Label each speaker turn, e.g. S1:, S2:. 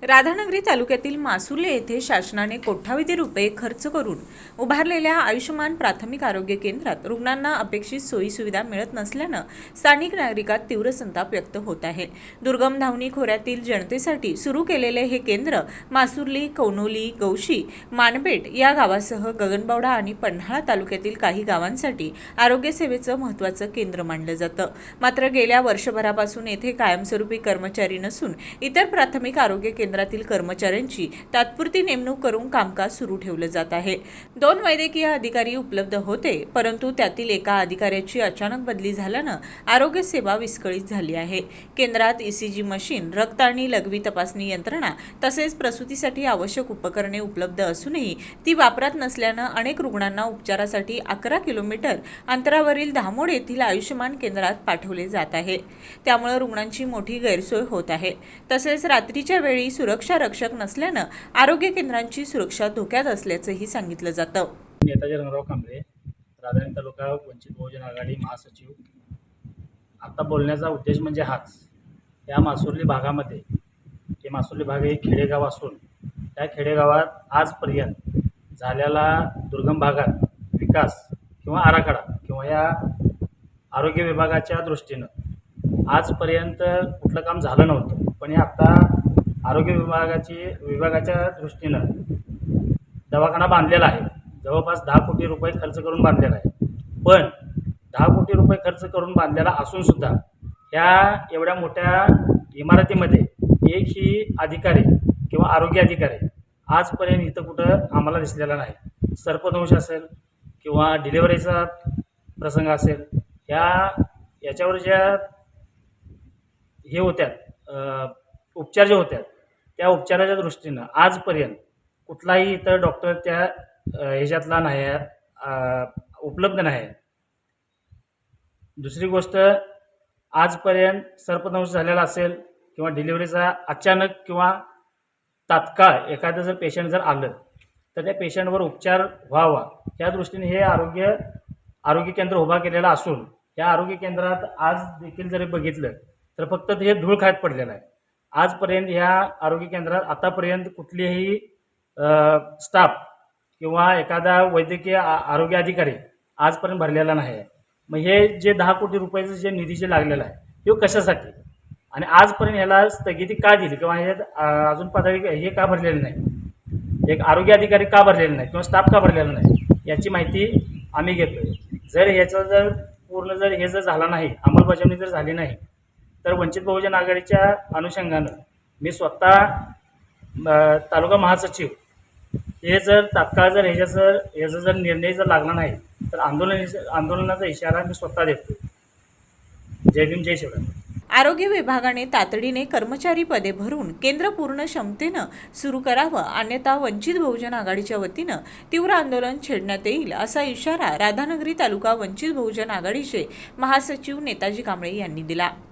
S1: राधानगरी तालुक्यातील मासुर्ले येथे शासनाने कोट्यावधी रुपये खर्च करून उभारलेल्या आयुष्यमान प्राथमिक आरोग्य केंद्रात रुग्णांना अपेक्षित सोयीसुविधा मिळत नसल्यानं स्थानिक नागरिकात तीव्र संताप व्यक्त होत आहे। दुर्गम धावणी खोऱ्यातील जनतेसाठी सुरू केलेले हे केंद्र मासुर्ली, कौनोली, गौशी, मानपेट या गावासह गगनबावडा आणि पन्हाळा तालुक्यातील काही गावांसाठी आरोग्य सेवेचं महत्त्वाचं केंद्र मानलं जातं। मात्र गेल्या वर्षभरापासून येथे कायमस्वरूपी कर्मचारी नसून इतर प्राथमिक आरोग्य केंद्रातील कर्मचाऱ्यांची तात्पुरती नेमणूक करून कामकाज सुरू ठेवलं जात आहे। 2 वैद्यकीय अधिकारी उपलब्ध होते, परंतु त्यातील एका अधिकाऱ्याची अचानक बदली झाल्यानं आरोग्य सेवा विस्कळीत झाली आहे। केंद्रात ECG मशीन, रक्त आणि लघवी तपासणी यंत्रणा तसेच प्रसूतीसाठी आवश्यक उपकरणे उपलब्ध असूनही ती वापरात नसल्यानं अनेक रुग्णांना उपचारासाठी 11 किलोमीटर अंतरावरील धामोड येथील आयुष्यमान केंद्रात पाठवले जात आहे। त्यामुळे रुग्णांची मोठी गैरसोय होत आहे। तसेच रात्रीच्या वेळी सुरक्षा रक्षक नसल्यानं आरोग्य केंद्रांची सुरक्षा धोक्यात असल्याचंही सांगितलं जातं।
S2: नेताजी रंगराव कांबळे, राधानगरी तालुका वंचित बहुजन आघाडी महासचिव। आता बोलण्याचा उद्देश म्हणजे हाच, या मासुर्ली भागामध्ये, हे मासुर्ली भाग हे खेडेगाव असून त्या खेडेगावात आजपर्यंत झालेला दुर्गम भागात विकास किंवा आराखडा किंवा या आरोग्य विभागाच्या दृष्टीनं आजपर्यंत कुठलं काम झालं नव्हतं। पण हे आता आरोग्य विभागाच्या दृष्टीनं दवाखाना बांधलेला आहे। जवळपास 10 कोटी रुपये खर्च करून बांधलेला आहे। पण 10 कोटी रुपये खर्च करून बांधलेला असूनसुद्धा ह्या एवढ्या मोठ्या इमारतीमध्ये एकही अधिकारी किंवा आरोग्य अधिकारी आजपर्यंत इथं कुठं आम्हाला दिसलेला नाही। सर्पदंश असेल किंवा डिलिव्हरीचा प्रसंग असेल, याच्यावर ज्या हे होत्यात उपचार जे होत्यात त्या उपचाराच्या दृष्टीनं आजपर्यंत कुठलाही इतर डॉक्टर त्या ह्याच्यातला नाही आहे, उपलब्ध नाही आहे। दुसरी गोष्ट, आजपर्यंत सर्पदंश झालेला असेल किंवा डिलिव्हरीचा अचानक किंवा तात्काळ एखादं जर पेशंट जर आलं तर त्या पेशंटवर उपचार व्हावा या दृष्टीने हे आरोग्य केंद्र उभा केलेलं असून या आरोग्य केंद्रात आज देखील जरी बघितलं तर फक्त हे धूळ खात पडलेलं आहे। आजपर्यंत ह्या आरोग्य केंद्रात आतापर्यंत कुठलीही स्टाफ किंवा एखादा वैद्यकीय आरोग्य अधिकारी आजपर्यंत भरलेला नाही आहे। मग हे जे 10 कोटी रुपयाचं जे निधी जे लागलेलं आहे हे कशासाठी आणि आजपर्यंत ह्याला स्थगिती का दिली किंवा हे अजून पदाधिकारी हे का भरलेले नाही, एक आरोग्य अधिकारी का भरलेले नाही किंवा स्टाफ का भरलेला नाही याची माहिती आम्ही घेतोय। जर ह्याचं पूर्ण हे झाला नाही, अंमलबजावणी जर झाली नाही तर वंचित बहुजन आघाडीच्या अनुषंगानं मी स्वतः तालुका महासचिव हे जर तात्काळ जर ह्याचा जर निर्णय जर लागला नाही तर आंदोलनाचा इशारा मी स्वतः देतो। जय भीम, जय शिवराय।
S1: आरोग्य विभागाने तातडीने कर्मचारी पदे भरून केंद्र पूर्ण क्षमतेनं सुरू करावं, अन्यथा वंचित बहुजन आघाडीच्या वतीनं तीव्र आंदोलन छेडण्यात येईल असा इशारा राधानगरी तालुका वंचित बहुजन आघाडीचे महासचिव नेताजी कांबळे यांनी दिला।